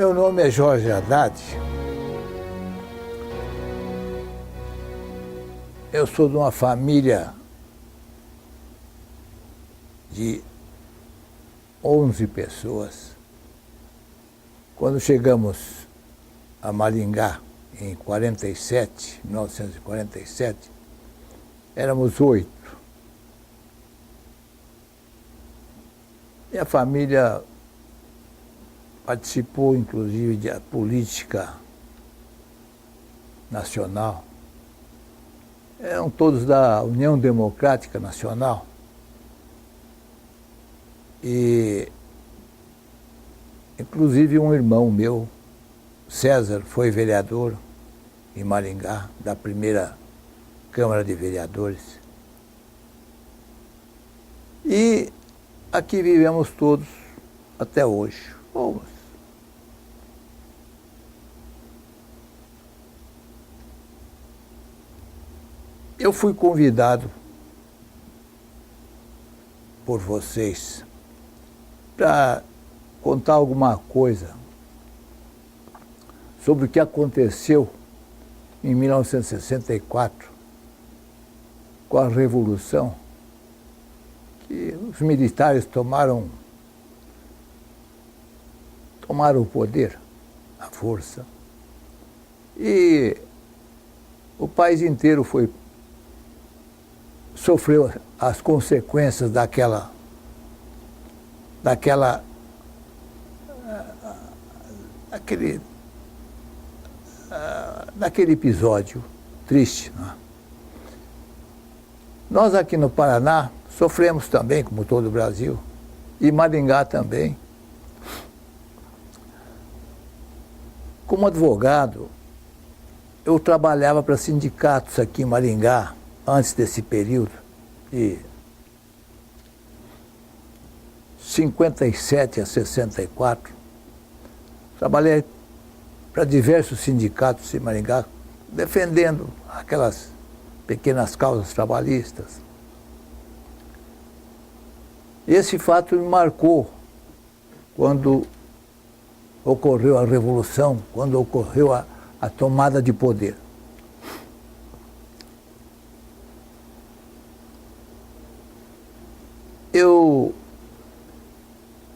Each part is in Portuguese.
Meu nome é Jorge Haddad. Eu sou de uma família de 11 pessoas. Quando chegamos a Maringá, em 1947, éramos 8. Minha família participou, inclusive, da política nacional. Eram todos da União Democrática Nacional. E, inclusive, um irmão meu, César, foi vereador em Maringá, da primeira Câmara de Vereadores. E aqui vivemos todos até hoje. Vamos. Eu fui convidado por vocês para contar alguma coisa sobre o que aconteceu em 1964 com a Revolução, que os militares tomaram o poder, a força, e o país inteiro sofreu as consequências daquele episódio triste, né? Nós aqui no Paraná sofremos também, como todo o Brasil, e Maringá também. Como advogado, eu trabalhava para sindicatos aqui em Maringá, antes desse período, de 57 a 64. Trabalhei para diversos sindicatos em Maringá, defendendo aquelas pequenas causas trabalhistas. Esse fato me marcou quando ocorreu a Revolução, quando ocorreu a tomada de poder. Eu,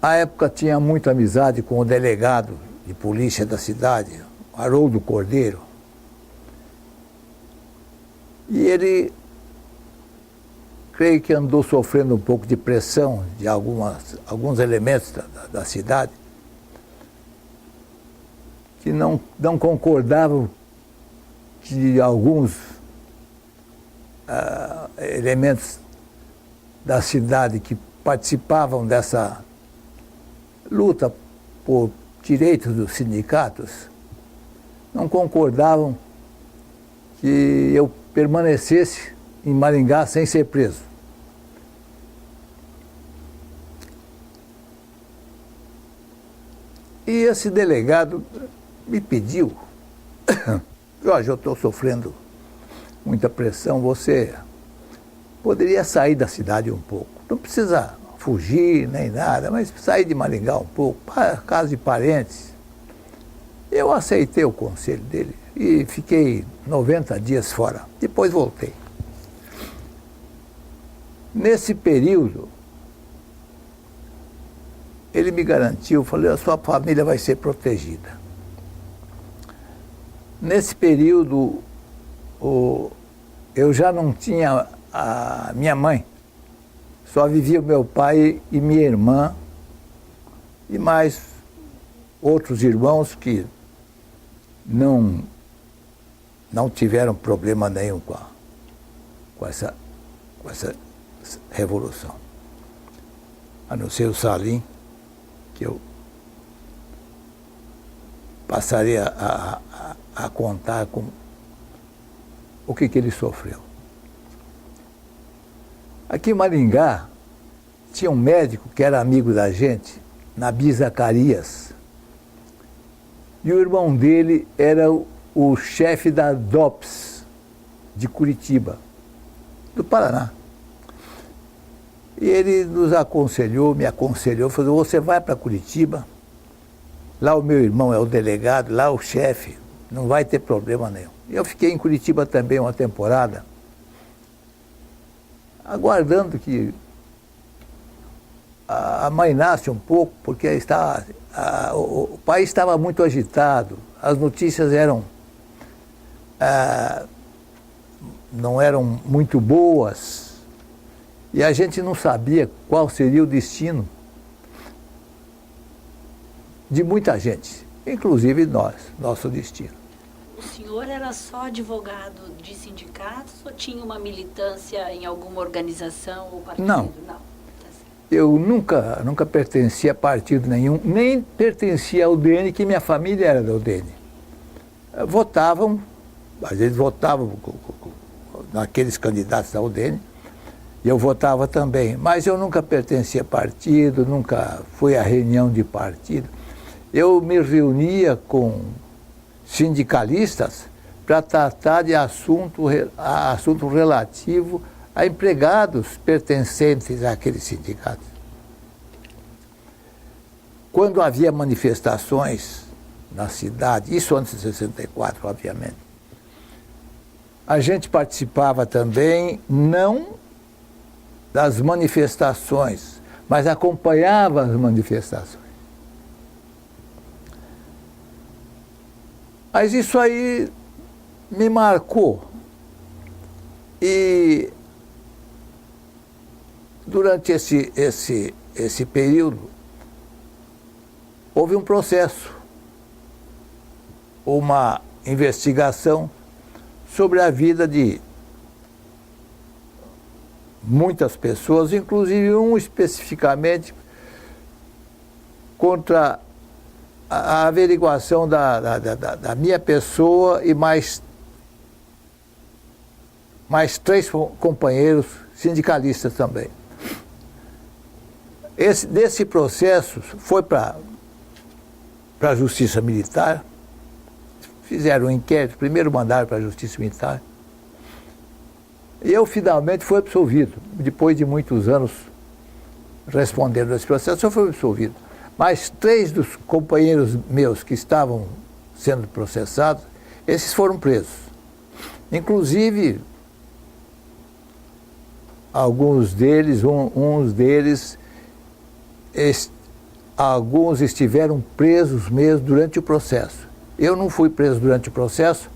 à época, tinha muita amizade com o delegado de polícia da cidade, Haroldo Cordeiro. E ele, creio que andou sofrendo um pouco de pressão de alguns elementos da cidade, que não concordavam que alguns elementos da cidade que participavam dessa luta por direitos dos sindicatos não concordavam que eu permanecesse em Maringá sem ser preso. E esse delegado me pediu: Jorge, eu estou sofrendo muita pressão, você poderia sair da cidade um pouco. Não precisa fugir nem nada, mas sair de Maringá um pouco, para casa de parentes. Eu aceitei o conselho dele e fiquei 90 dias fora. Depois voltei. Nesse período, ele me garantiu, falei, a sua família vai ser protegida. Nesse período, eu já não tinha a minha mãe, só vivia o meu pai e minha irmã, e mais outros irmãos que não tiveram problema nenhum com essa revolução. A não ser o Salim, que eu passaria a contar com o que ele sofreu. Aqui em Maringá, tinha um médico que era amigo da gente, Nabi Zacarias, e o irmão dele era o chefe da DOPS de Curitiba, do Paraná. E ele nos aconselhou, me aconselhou, falou, você vai para Curitiba, lá o meu irmão é o delegado, lá o chefe, não vai ter problema nenhum. Eu fiquei em Curitiba também uma temporada, aguardando que amainasse um pouco, porque o país estava muito agitado, as notícias não eram muito boas, e a gente não sabia qual seria o destino de muita gente, inclusive nós, nosso destino. O senhor era só advogado de sindicatos ou tinha uma militância em alguma organização ou partido? Não. Eu nunca pertencia a partido nenhum, nem pertencia ao UDN, que minha família era da UDN. Votavam, às vezes votavam naqueles candidatos da UDN, e eu votava também, mas eu nunca pertencia a partido, nunca fui a reunião de partido. Eu me reunia com sindicalistas para tratar de assunto relativo a empregados pertencentes àqueles sindicatos. Quando havia manifestações na cidade, isso antes de 64, obviamente, a gente participava também, não das manifestações, mas acompanhava as manifestações. Mas isso aí me marcou. E durante esse período, houve um processo, uma investigação sobre a vida de muitas pessoas, inclusive um especificamente contra a averiguação da minha pessoa e mais 3 companheiros sindicalistas também. Desse processo foi para a Justiça Militar, fizeram um inquérito, primeiro mandaram para a Justiça Militar, e eu finalmente fui absolvido. Depois de muitos anos respondendo a esse processo, eu fui absolvido. Mas 3 dos companheiros meus que estavam sendo processados, esses foram presos. Inclusive, alguns deles, alguns estiveram presos mesmo durante o processo. Eu não fui preso durante o processo,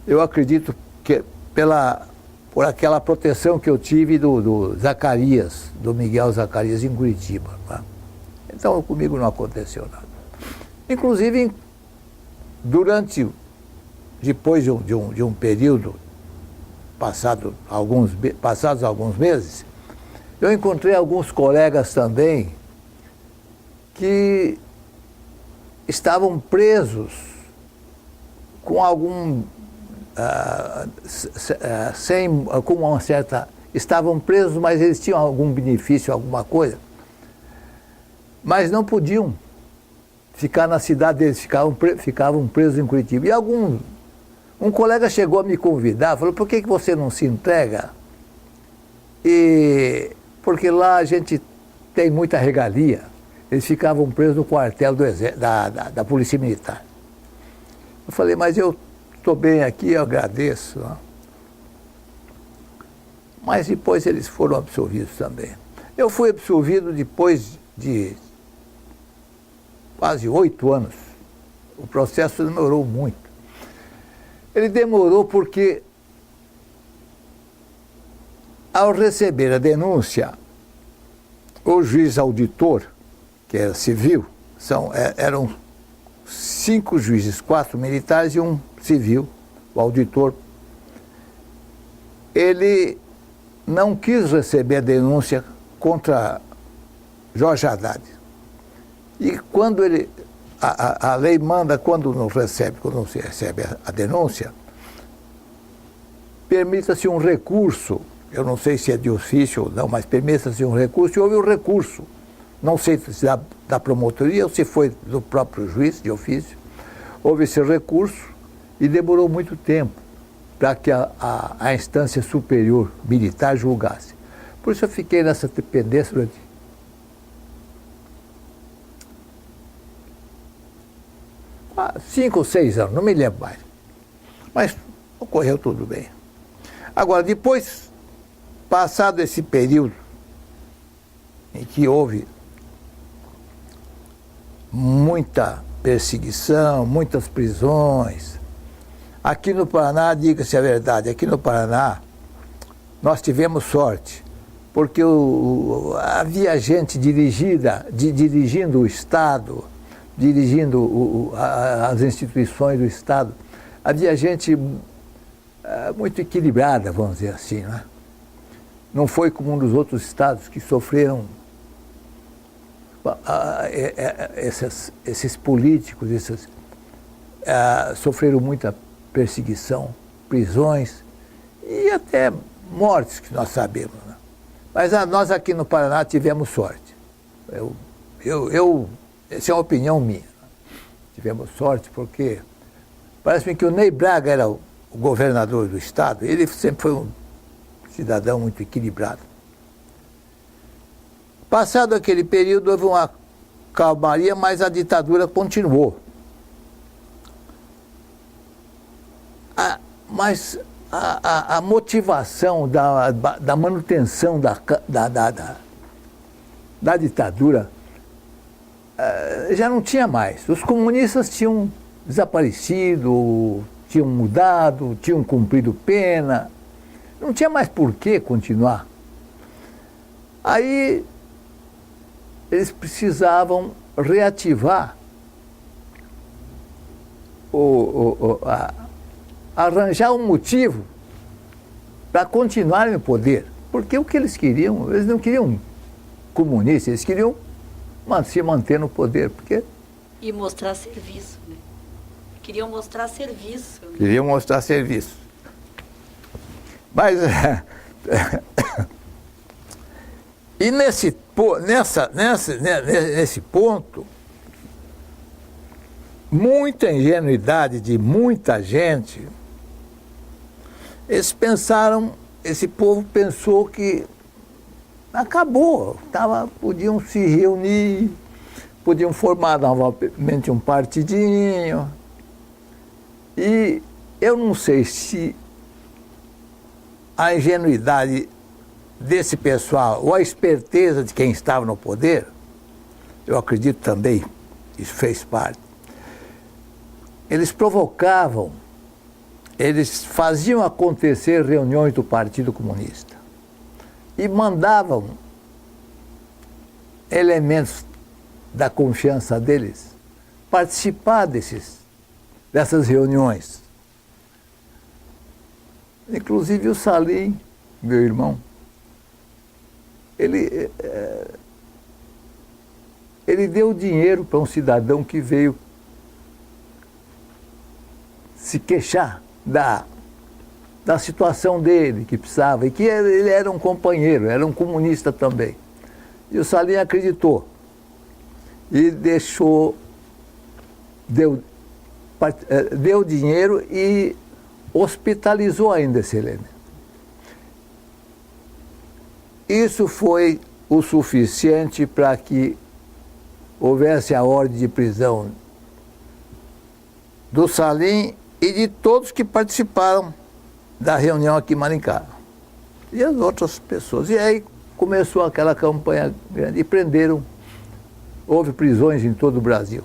eu acredito que por aquela proteção que eu tive do Zacarias, do Miguel Zacarias em Curitiba. Tá? Então comigo não aconteceu nada. Inclusive, depois de um período, passados alguns meses, eu encontrei alguns colegas também que estavam presos com estavam presos, mas eles tinham algum benefício, alguma coisa, mas não podiam ficar na cidade deles, ficavam presos em Curitiba. E um colega chegou a me convidar, falou: por que você não se entrega? Porque lá a gente tem muita regalia. Eles ficavam presos no quartel da Polícia Militar. Eu falei: mas eu estou bem aqui, eu agradeço. Não? Mas depois eles foram absolvidos também. Eu fui absolvido depois de quase 8 anos. O processo demorou muito. Ele demorou porque, ao receber a denúncia, o juiz auditor, que era civil, eram 5 juízes, 4 militares e um civil, o auditor, ele não quis receber a denúncia contra Jorge Haddad. E quando a lei manda, quando se recebe a denúncia, permita-se um recurso, eu não sei se é de ofício ou não, mas permita-se um recurso, e houve um recurso. Não sei se da promotoria ou se foi do próprio juiz de ofício. Houve esse recurso e demorou muito tempo para que a instância superior militar julgasse. Por isso eu fiquei nessa dependência durante há 5 ou 6 anos, não me lembro mais. Mas ocorreu tudo bem. Agora, depois, passado esse período em que houve muita perseguição, muitas prisões, aqui no Paraná, diga-se a verdade, aqui no Paraná nós tivemos sorte, porque havia gente dirigindo o Estado, dirigindo as instituições do Estado, havia gente muito equilibrada, vamos dizer assim, né? Não foi como um dos outros estados que sofreram esses políticos, sofreram muita perseguição, prisões e até mortes, que nós sabemos, né? Mas nós aqui no Paraná tivemos sorte. Essa é uma opinião minha. Tivemos sorte porque parece-me que o Ney Braga era o governador do estado, ele sempre foi um cidadão muito equilibrado. Passado aquele período, houve uma calmaria, mas a ditadura continuou. Mas a motivação da manutenção da ditadura já não tinha mais. Os comunistas tinham desaparecido, tinham mudado, tinham cumprido pena. Não tinha mais por que continuar. Aí eles precisavam reativar, arranjar um motivo para continuarem no poder. Porque o que eles queriam, eles não queriam comunistas, eles queriam se manter no poder. Porque e mostrar serviço, né? Queriam mostrar serviço. Né? Queriam mostrar serviço. Mas, e nesse ponto, muita ingenuidade de muita gente, esse povo pensou que acabou, podiam se reunir, podiam formar novamente um partidinho. E eu não sei se a ingenuidade desse pessoal ou a esperteza de quem estava no poder, eu acredito também, isso fez parte. Eles provocavam, eles faziam acontecer reuniões do Partido Comunista e mandavam elementos da confiança deles participar dessas reuniões. Inclusive o Salim, meu irmão, ele deu dinheiro para um cidadão que veio se queixar da situação dele, que precisava, e que ele era um companheiro, era um comunista também. E o Salim acreditou e deu dinheiro e hospitalizou ainda esse elemento. Isso foi o suficiente para que houvesse a ordem de prisão do Salim e de todos que participaram da reunião aqui em Maringá. E as outras pessoas. E aí começou aquela campanha grande e prenderam. Houve prisões em todo o Brasil.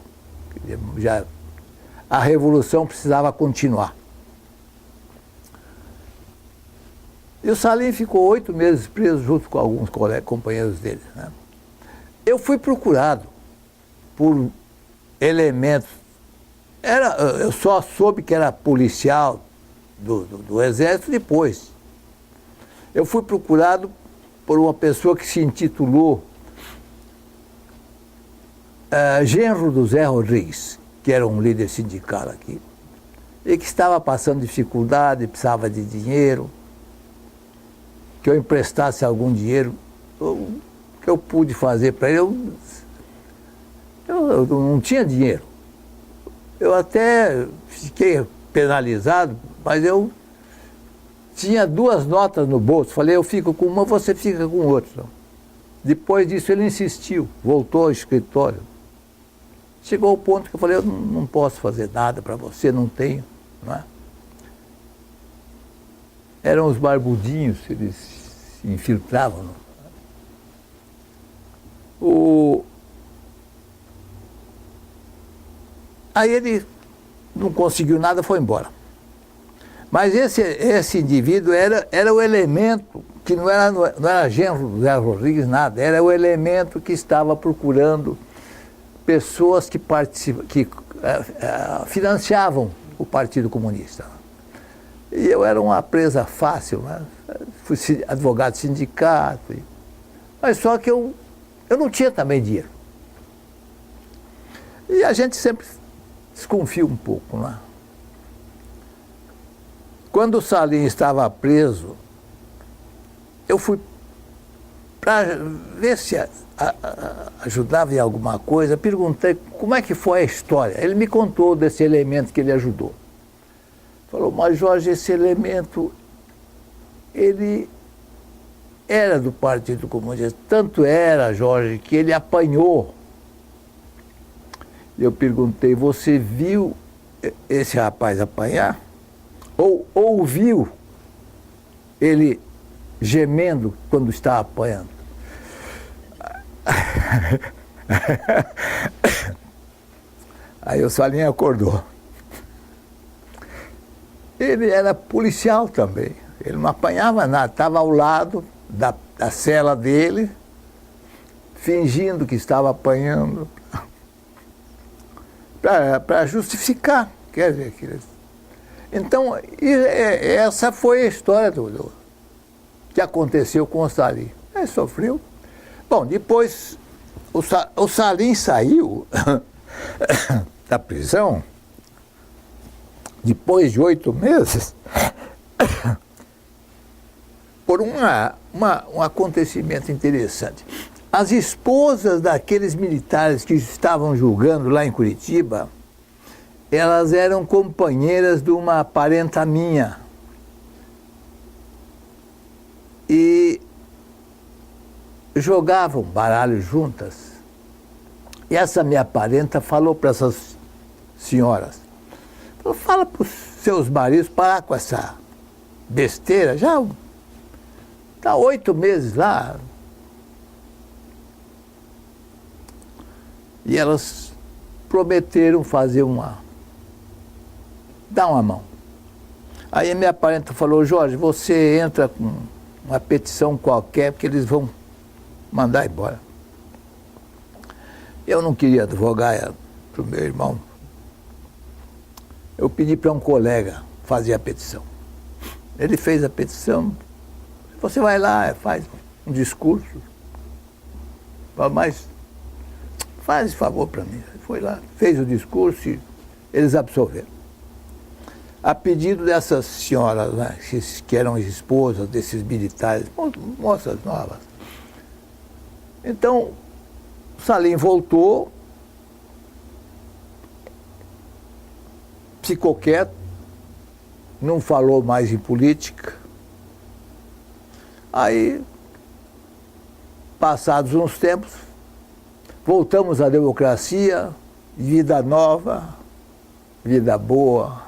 A revolução precisava continuar. E o Salim ficou 8 meses preso junto com alguns companheiros dele, né? Eu fui procurado por elementos. Eu só soube que era policial do Exército depois. Eu fui procurado por uma pessoa que se intitulou genro do Zé Rodrigues, que era um líder sindical aqui, e que estava passando dificuldade, precisava de dinheiro, que eu emprestasse algum dinheiro, que eu pude fazer para ele. Eu não tinha dinheiro. Eu até fiquei penalizado, mas eu tinha 2 notas no bolso. Falei, eu fico com uma, você fica com outra. Depois disso ele insistiu, voltou ao escritório. Chegou ao ponto que eu falei, eu não posso fazer nada para você, não tenho, não é? Eram os barbudinhos, eles se infiltravam. Aí ele não conseguiu nada, foi embora. Mas esse indivíduo era o elemento, que não era genro Zé Rodrigues, nada, era o elemento que estava procurando pessoas que financiavam o Partido Comunista. E eu era uma presa fácil, né? Fui advogado de sindicato, mas só que eu não tinha também dinheiro. E a gente sempre desconfia um pouco, né? Quando o Salim estava preso, eu fui para ver se ajudava em alguma coisa, perguntei como é que foi a história. Ele me contou desse elemento que ele ajudou. Falou, mas Jorge, esse elemento, ele era do Partido Comunista. Tanto era, Jorge, que ele apanhou. Eu perguntei, você viu esse rapaz apanhar? Ou ouviu ele gemendo quando estava apanhando? Aí o Salim acordou. Ele era policial também, ele não apanhava nada, estava ao lado da cela dele, fingindo que estava apanhando, para justificar, quer dizer. Então, essa foi a história que aconteceu com o Salim. Ele sofreu. Bom, depois o Salim saiu da prisão, depois de 8 meses, por um acontecimento interessante. As esposas daqueles militares que estavam julgando lá em Curitiba, elas eram companheiras de uma parenta minha. E jogavam baralho juntas. E essa minha parenta falou para essas senhoras, fala para os seus maridos parar com essa besteira, já está 8 meses lá. E elas prometeram dar uma mão. Aí a minha parenta falou, Jorge, você entra com uma petição qualquer, porque eles vão mandar embora. Eu não queria advogar para o meu irmão. Eu pedi para um colega fazer a petição. Ele fez a petição. Você vai lá, faz um discurso. Mas faz favor para mim. Ele foi lá, fez o discurso e eles absolveram. A pedido dessas senhoras, né, que eram esposas desses militares, moças novas. Então, Salim voltou, ficou quieto, não falou mais em política. Aí, passados uns tempos, voltamos à democracia, vida nova, vida boa.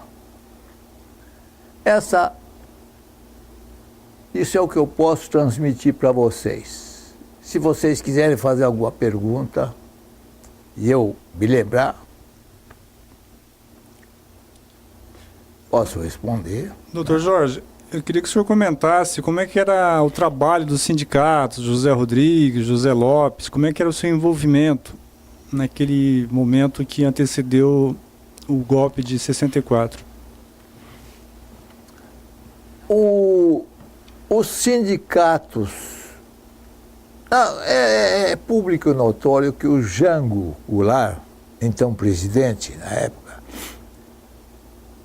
Isso é o que eu posso transmitir para vocês. Se vocês quiserem fazer alguma pergunta e eu me lembrar, posso responder. Doutor Jorge, eu queria que o senhor comentasse como é que era o trabalho dos sindicatos, José Rodrigues, José Lopes, como é que era o seu envolvimento naquele momento que antecedeu o golpe de 64. Os sindicatos... É público e notório que o Jango Goulart, então presidente na época,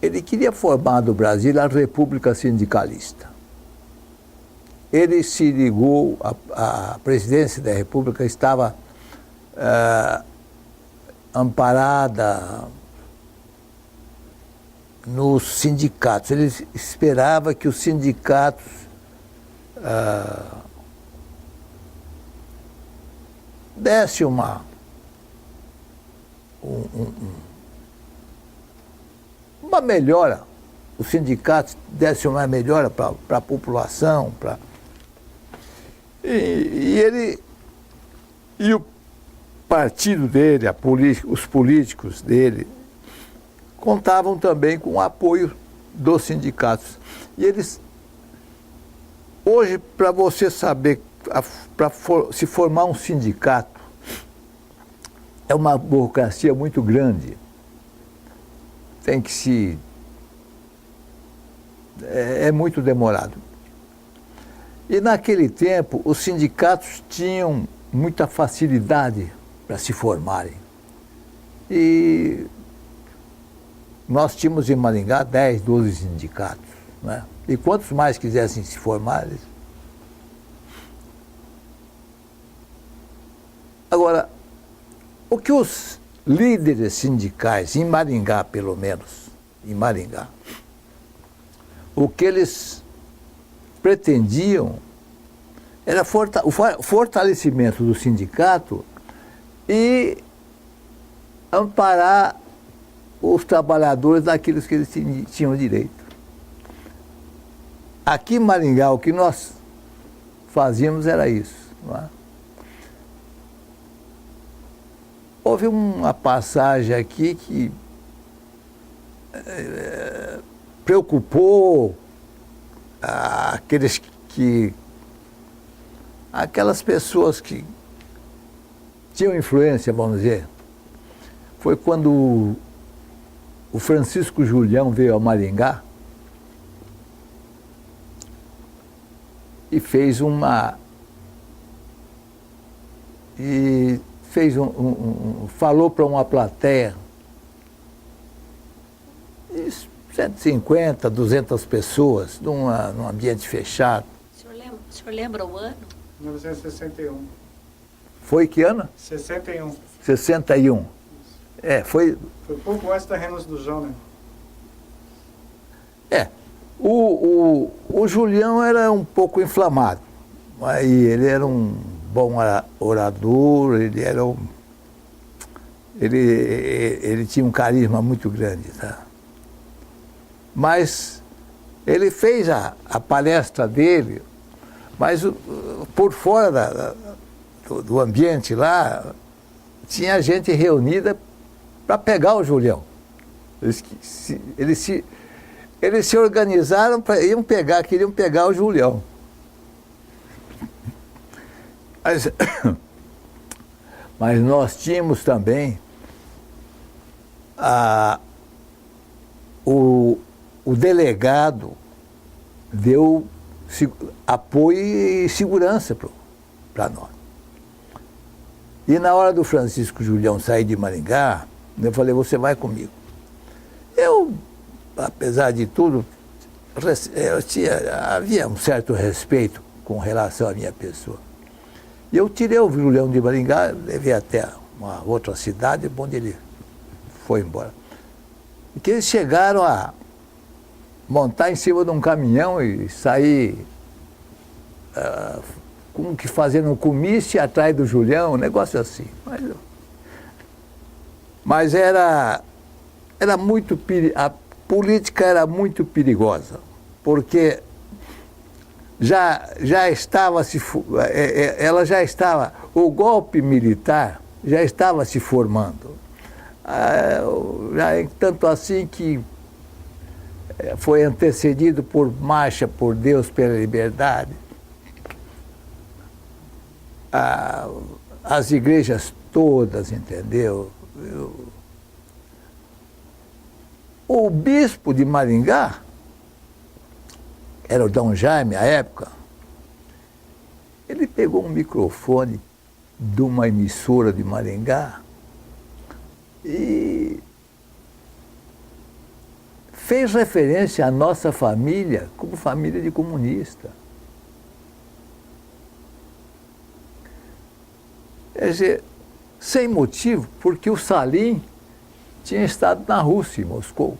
ele queria formar do Brasil a República Sindicalista. Ele se ligou, a presidência da República estava amparada nos sindicatos. Ele esperava que os sindicatos desse uma melhora, os sindicatos dessem uma melhora para a população, e o partido dele, os políticos dele, contavam também com o apoio dos sindicatos. E eles, hoje, para você saber, se formar um sindicato, é uma burocracia muito grande. Tem que é muito demorado. E naquele tempo, os sindicatos tinham muita facilidade para se formarem. E nós tínhamos em Maringá 10, 12 sindicatos, né? E quantos mais quisessem se formar, Agora, o que os líderes sindicais, em Maringá pelo menos, em Maringá, o que eles pretendiam era o fortalecimento do sindicato e amparar os trabalhadores daqueles que eles tinham direito. Aqui em Maringá, o que nós fazíamos era isso, não é? Houve uma passagem aqui que preocupou aquelas pessoas que tinham influência, vamos dizer. Foi quando o Francisco Julião veio a Maringá e falou para uma plateia, 150, 200 pessoas, num ambiente fechado. O senhor lembra o ano? 1961. Foi que ano? 61. 61. Foi pouco antes da renúncia do João, né? O Julião era um pouco inflamado. Aí ele era um bom orador, ele tinha um carisma muito grande, tá? Mas ele fez a palestra dele, mas por fora do ambiente lá, tinha gente reunida para pegar o Julião. Eles se organizaram, queriam pegar o Julião. Mas nós tínhamos também o delegado deu apoio e segurança para nós. E na hora do Francisco Julião sair de Maringá, eu falei, você vai comigo. Eu, apesar de tudo, havia um certo respeito com relação à minha pessoa. E eu tirei o Julião de Maringá, levei até uma outra cidade, onde ele foi embora. E que eles chegaram a montar em cima de um caminhão e sair como que fazendo um comício atrás do Julião, um negócio assim. Mas era muito a política era muito perigosa, porque o golpe militar já estava se formando. Tanto assim que foi antecedido por Marcha por Deus pela Liberdade. As igrejas todas, entendeu? O bispo de Maringá, era o Dom Jaime, à época, ele pegou um microfone de uma emissora de Maringá e fez referência à nossa família como família de comunista. Quer dizer, sem motivo, porque o Salim tinha estado na Rússia, em Moscou.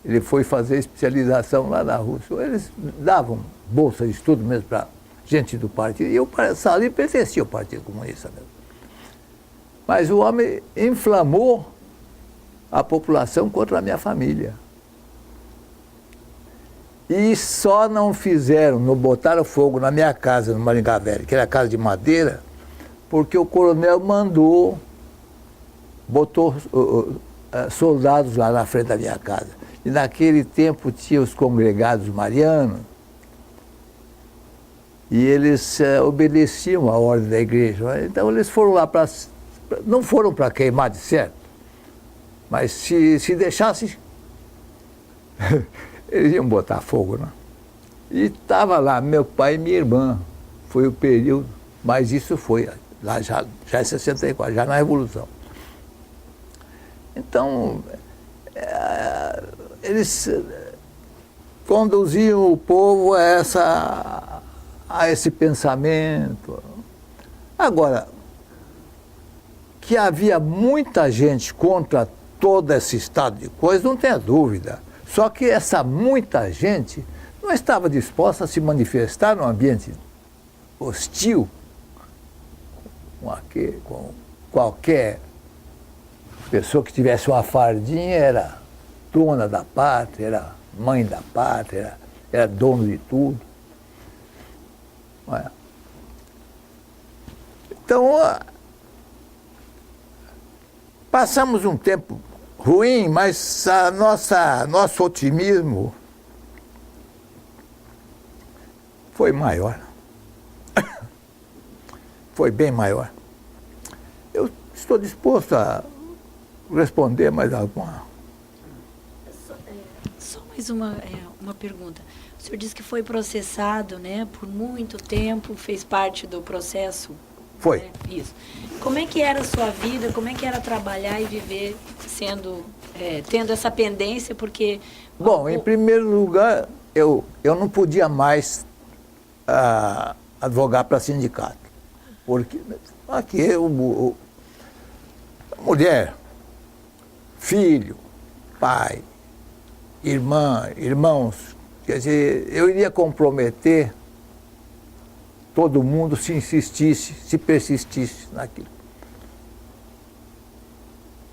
Ele foi fazer especialização lá na Rússia. Eles davam bolsa de estudo mesmo para gente do partido. E o Salim pertencia ao Partido Comunista mesmo. Mas o homem inflamou a população contra a minha família. E só não fizeram, não botaram fogo na minha casa, no Maringá Velho, que era casa de madeira, porque o coronel botou soldados lá na frente da minha casa. E naquele tempo tinha os congregados marianos, e eles obedeciam à ordem da igreja. Então eles foram lá não foram para queimar de certo, mas se deixasse, eles iam botar fogo, né? E estava lá meu pai e minha irmã. Foi o período, mas isso foi lá já em 64, já na Revolução. Então, eles conduziam o povo a esse pensamento. Agora, que havia muita gente contra todo esse estado de coisas, não tenha dúvida. Só que essa muita gente não estava disposta a se manifestar num ambiente hostil com qualquer pessoa que tivesse uma fardinha, era dona da pátria, era mãe da pátria, era dono de tudo. Então, passamos um tempo ruim, mas nosso otimismo foi maior. Foi bem maior. Eu estou disposto a responder mais alguma. Só mais uma pergunta. O senhor disse que foi processado, né, por muito tempo, fez parte do processo. Foi. Né? Isso. Como é que era a sua vida? Como é que era trabalhar e viver tendo essa pendência? Porque... Bom, em primeiro lugar, eu não podia mais advogar para sindicato. Porque aqui mulher, filho, pai, irmã, irmãos, quer dizer, eu iria comprometer todo mundo se insistisse, se persistisse naquilo.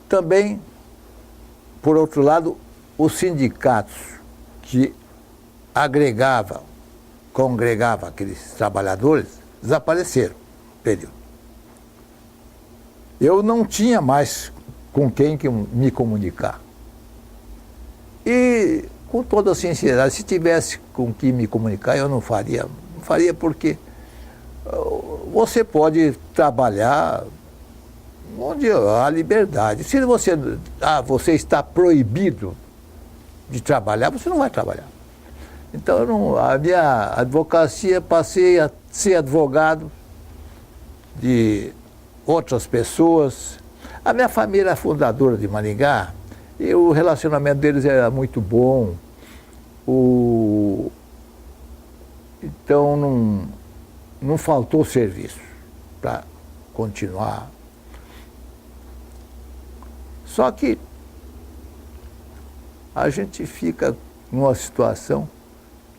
Também, por outro lado, os sindicatos que congregavam aqueles trabalhadores, desapareceram no período. Eu não tinha mais com quem me comunicar. E, com toda sinceridade, se tivesse com quem me comunicar, eu não faria. Não faria porque você pode trabalhar onde há liberdade. Se você está proibido de trabalhar, você não vai trabalhar. Então, a minha advocacia, passei a ser advogado de outras pessoas. A minha família era fundadora de Maringá e o relacionamento deles era muito bom. Então, não faltou serviço para continuar. Só que a gente fica numa situação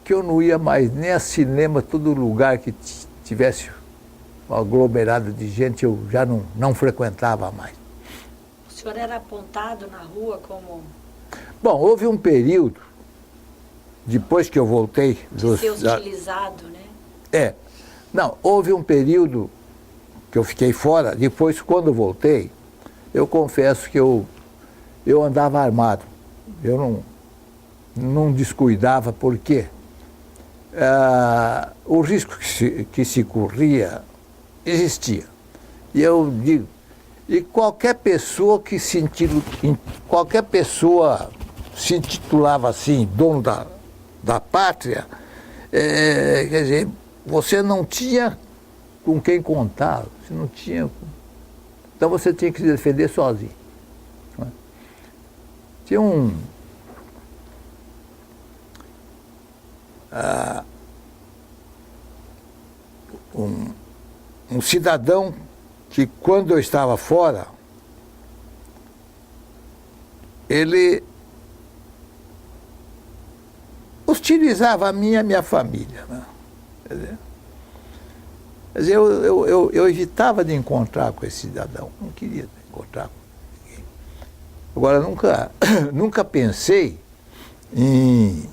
que eu não ia mais nem a cinema, todo lugar que tivesse um aglomerado de gente, eu já não frequentava mais. O senhor era apontado na rua como... Bom, houve um período, depois que eu voltei... De ser hostilizado, né? Não, houve um período que eu fiquei fora, depois quando eu voltei, eu confesso que eu andava armado. Eu não descuidava, porque o risco que se corria existia. E eu digo, e qualquer pessoa se intitulava assim, dono da pátria, quer dizer, você não tinha com quem contar, você não tinha. Então você tinha que se defender sozinho. Tinha um cidadão que, quando eu estava fora, ele hostilizava a minha família, né? Quer dizer, Quer dizer, eu evitava de encontrar com esse cidadão, não queria encontrar com ninguém. Agora, nunca pensei em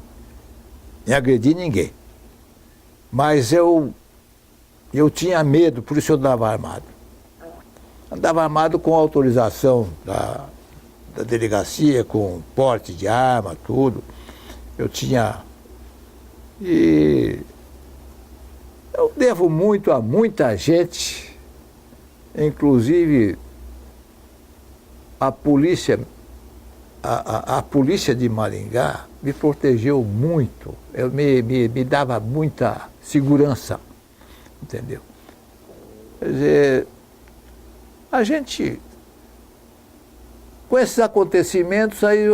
agredir ninguém. Mas eu tinha medo, por isso eu andava armado. Andava armado com autorização da delegacia, com porte de arma, tudo. Eu tinha... E eu devo muito a muita gente, inclusive a polícia de Maringá me protegeu muito, me dava muita segurança, entendeu? Quer dizer, a gente, com esses acontecimentos, aí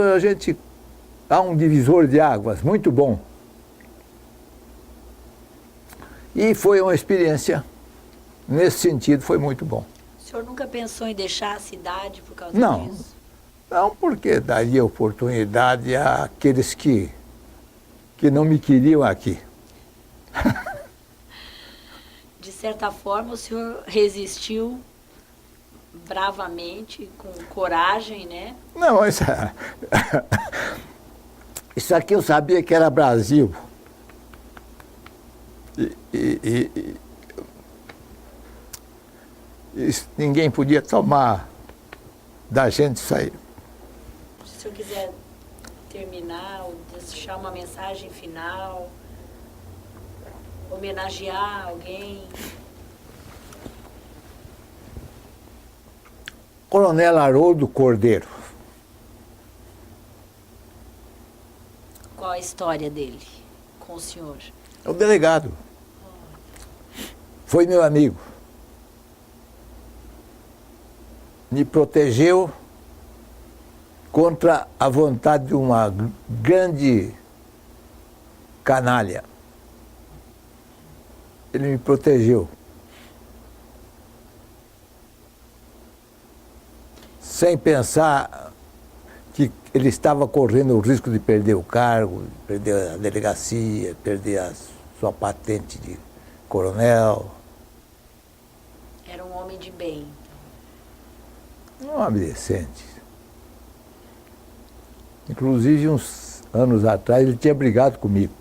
há um divisor de águas muito bom. E foi uma experiência, nesse sentido, foi muito bom. O senhor nunca pensou em deixar a cidade por causa Não. disso? Não, porque daria oportunidade àqueles que não me queriam aqui. De certa forma, o senhor resistiu bravamente, com coragem, né? Não, isso aqui eu sabia que era Brasil. E ninguém podia tomar da gente isso aí. Se o senhor quiser terminar, ou deixar uma mensagem final, homenagear alguém. Coronel Haroldo Cordeiro. Qual a história dele com o senhor? É o delegado. Foi meu amigo. Me protegeu contra a vontade de uma grande canalha. Ele me protegeu. Sem pensar que ele estava correndo o risco de perder o cargo, de perder a delegacia, perder a sua patente de coronel. Era um homem de bem. Um homem decente. Inclusive, uns anos atrás, ele tinha brigado comigo.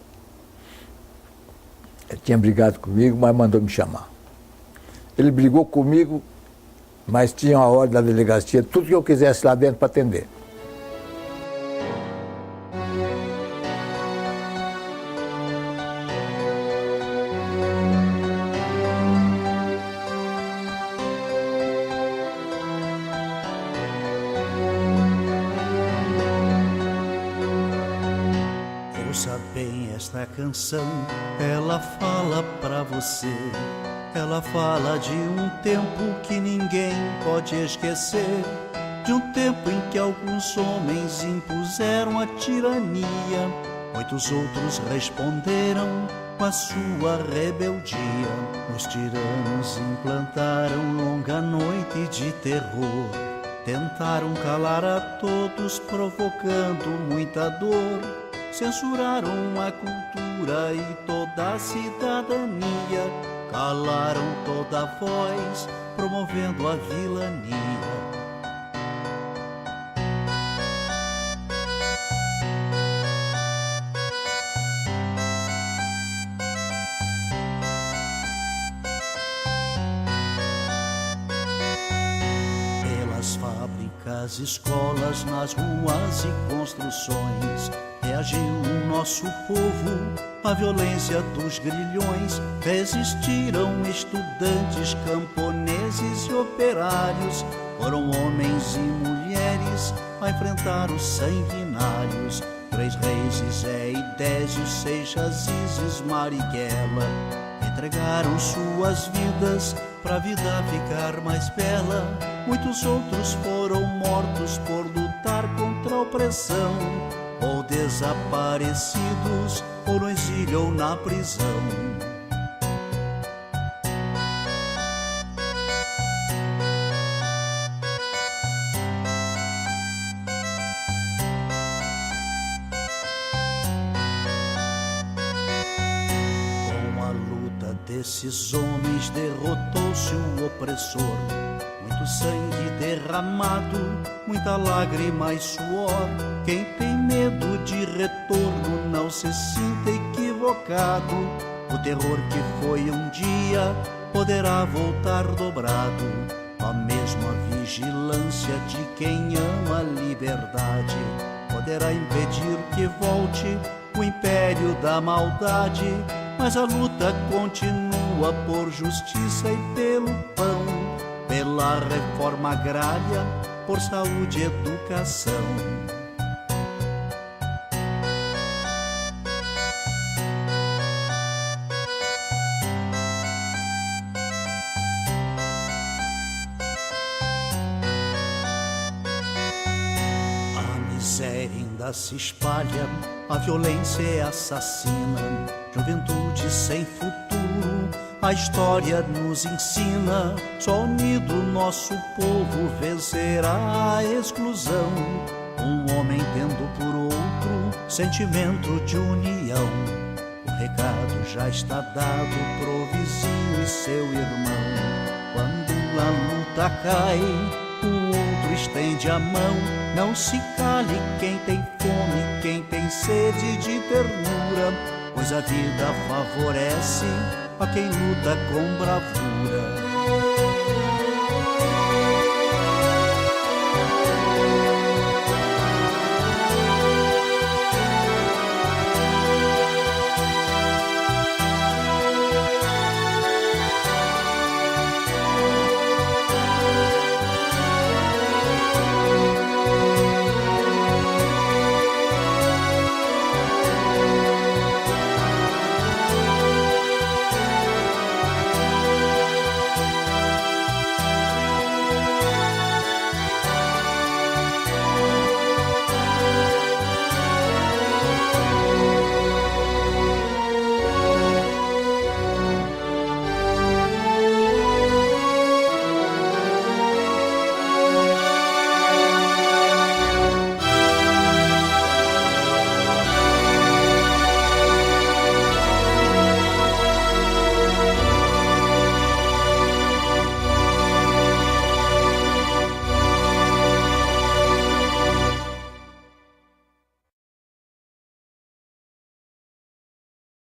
Ele tinha brigado comigo, mas mandou me chamar. Ele brigou comigo, mas tinha a ordem da delegacia, tudo que eu quisesse lá dentro para atender. Ouça bem esta canção, ela fala pra você. Ela fala de um tempo que ninguém pode esquecer, de um tempo em que alguns homens impuseram a tirania, muitos outros responderam com a sua rebeldia. Os tiranos implantaram longa noite de terror, tentaram calar a todos, provocando muita dor. Censuraram a cultura e toda a cidadania, calaram toda a voz, promovendo a vilania. Pelas fábricas, escolas, nas ruas e construções, reagiu o nosso povo à violência dos grilhões. Resistiram estudantes, camponeses e operários, foram homens e mulheres a enfrentar os sanguinários. 3 reis, Zé e Désio, Seixas, Isis, Marighella, entregaram suas vidas pra vida ficar mais bela. Muitos outros foram mortos por lutar contra a opressão, ou desaparecidos, ou no exílio ou na prisão. Com a luta esses homens derrotou-se o opressor. Muito sangue derramado, muita lágrima e suor. Quem tem medo de retorno não se sinta equivocado. O terror que foi um dia poderá voltar dobrado. A mesma vigilância de quem ama a liberdade poderá impedir que volte o império da maldade. Mas a luta continua por justiça e pelo pão, pela reforma agrária, por saúde e educação. A miséria ainda se espalha, a violência é assassina, juventude sem futuro, a história nos ensina. Só unido nosso povo vencerá a exclusão. Um homem tendo por outro sentimento de união. O recado já está dado pro vizinho e seu irmão. Quando a luta cai, o outro estende a mão. Não se cale quem tem fome, quem tem sede de ternura, pois a vida favorece a quem luta com bravura.